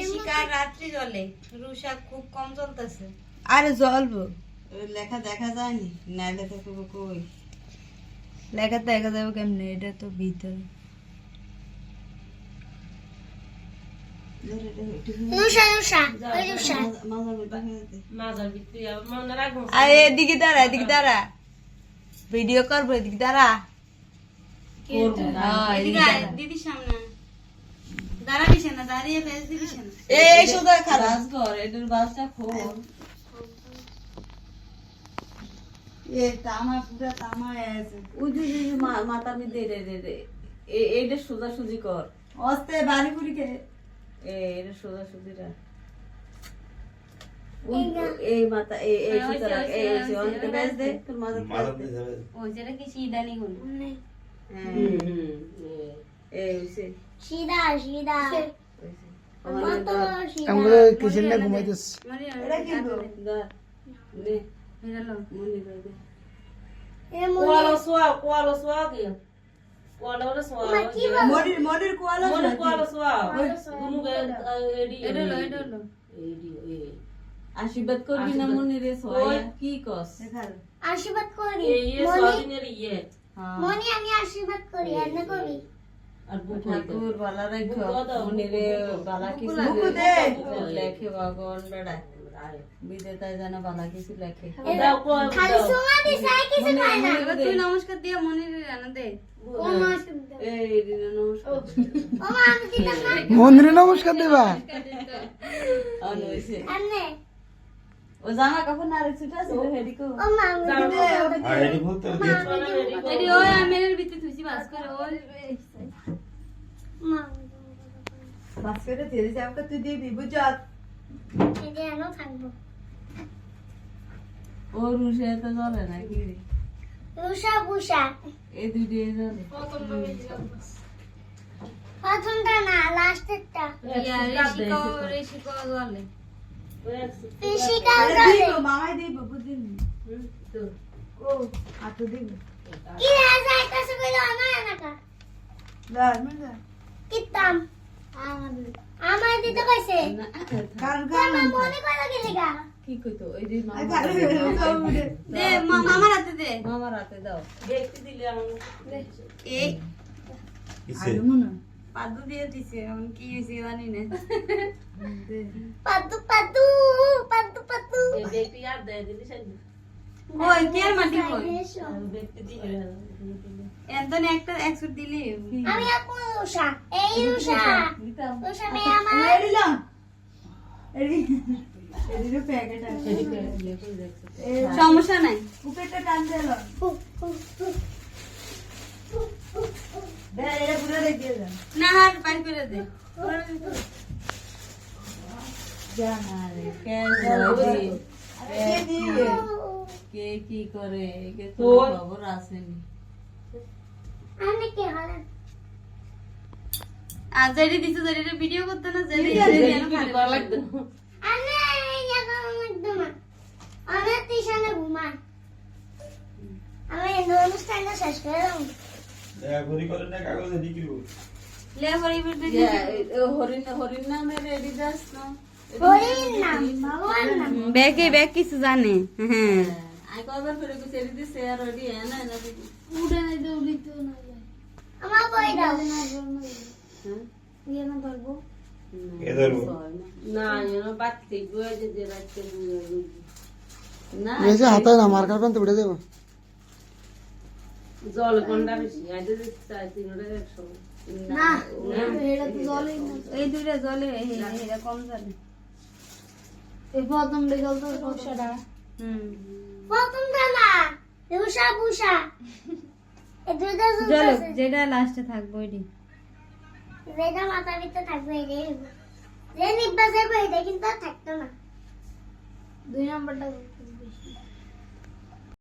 ঋষিকা রাত্রি জলে রুষা খুব কম চলতেছে। আরে জ্বলবো, লেখা দেখা যায়নি, না লেখা করবো কই? লেখা দেখা যাবে কেমনে? এটা তো ভিতরে। আরে এদিকে দাঁড়া, এদিকে দাঁড়া, ভিডিও করবো, এদিকে দাঁড়া। এদিকে আয়, দিদির সামনে দাঁড়াবিস না, দাঁড়িয়ে ফেস দিবিস না। এই সোজা খারাপ। রাজঘর এটার বাসটা খোল। এ তামা পুরা তামা আছে। ওই যে মাথা মিদে রে এইটা সোজা সুজি কর। অস্তে বাড়ি পুরি কে এটা সোজা সুজিটা। এই মাথা এই সুতরা এই হইছে অনেক বেশ দে তোর মাথা যাবে। ওই যেটা কি সিদানি গুলো। হ্যাঁ এই হইছে সিধা আমরা কিচেন না ঘুমাইতেছি। মানে এটা কি দা নে মেরালো মনি করে দে। Kuala suwa dia. Kuala suwa. মনির কোয়ালা Mana kuala suwa. Gunu ga edi. Edlow Edlow Edi. আশীর্বাদ করবি না মনি রে সোয়া কি কস? আশীর্বাদ করি Ye sabi ni ye. মনি আমি আশীর্বাদ করি এনে করি Ar bu ঠাকুর বালা রাখো মনি রে বালা কিছু লেখে ভগবান বেড়া বিদেতায় জানা বালা কিছু লেখে। খালি সোনা দিছে কিছু খায় না এবার তুই নমস্কার দিয়ে মনির রানা দে। এই দিনা নমস্কার ও মা আমি দিতাম না মন্দিরে নমস্কার দেবা। আন হইছে এনে ও জামা কাপড় না রে ছুটা ছিল হেডিকো ও মা আমি এডি ওই আমের ভিতরে তুই বাস করে ওই মা বাস করে তেরে যাবকা তুই দিবি বুঝাত। এটা এনো থাকবো ও রুশে তো চলে না কি রে রুষা বুষা এই দুই দিয়ে চলে প্রথমটা না লাস্টেরটা ঋষিকা জলে পিসিকা দিব মামাই দিব বুঝিনি ও আতো দিব কি রাজা কাছে কইলো আমার এনাকা দার না কিতাম আমার দিতে কইছে কারণ আমার মনে কইলো কি লাগা কি কইতো ওই যে দে মামার হাতে দে। মামার হাতে দাও Dekti dile am. এই কিসে পাদু দিয়ে দিছে, এখন কি হইছে জানি না। পাদু পাদু পাদু পাদু Dekti yar de dili sen. ওই কে আর মাটি কই Dekti dile. এন্তনে একটা 100 দিলি। আমি আপু রুষা এই রুষা দিতাম রুষা মে আমার এরিলাম এরির প্যাকেট আছে সমস্যা নাই। উপরেটা টান দেলো দে এটা পুরো রেখে দে না হাত বাইর করে দে। জানা রে কে কে দিবে কে কি করে কে তো খবর আসেনি আমি কি হলো আর যেটি দিছে যেটি ভিডিও করতে না যেটি Kar lagde. আমি ইয়াকা একদম আমি টিশনে ঘুমাই আমি অনুষ্ঠানটা শেষ করে লে হরি বিরতে হরিণ নামে রেডি দাস না হরিণ নাম ভগবান নাম ব্যাগে ব্যাগ কিছু জানে। হ্যাঁ আই কবার ফেরে কো ছেড়ে দিছে আর রেডি না না উড়ে নাই দে উড়িতে না যায় আমার বই দাও ইয়ে না করবো Na, yo no batti, gue je ratte gue. না এই যে হাতে না মার্কার পেন তো উঠে দেবো। জল গন্ডা বেশি আইতে চাই 300 না এটা তো জলই না এই দুইটা জলে এটা কম জলে। এই প্রথম লেগেল তো রুষাটা হুম প্রথমটা না রুষা বুষা এই দুইটা জলে জল যেটা লাস্টে থাকবো এটি। যেটা মাথার ভিতরে থাকবে এটাই হইবো। যে নিব্বা যাবে এটা কিন্তু আর থাকতো না 2 নম্বরটা